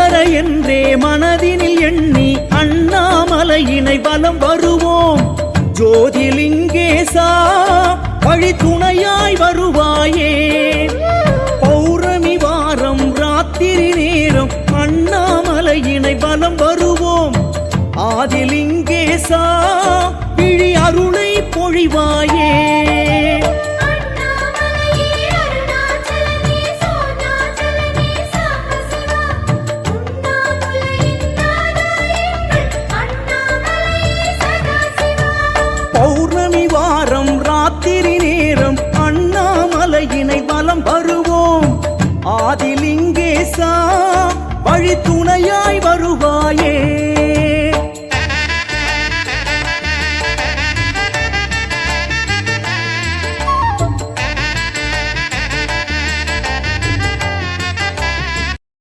ஈஸ்வர என்றே மனதினில் எண்ணி அண்ணாமலையினை வலம் வருவோம். ஜோதிலிங்கேசா வழி துணையாய் வருவாயே. பௌர்ணமி வாரம் ராத்திரி நேரம் அண்ணாமலையினை வலம் வருவோம். ஆதிலிங்கேசா விழி அருளை பொழிவாயே. பௌர்ணமி வாரம் ராத்திரி நேரம் அண்ணாமலையினை வலம் வருவோம். ஆதிலிங்கேசா வழி துணையா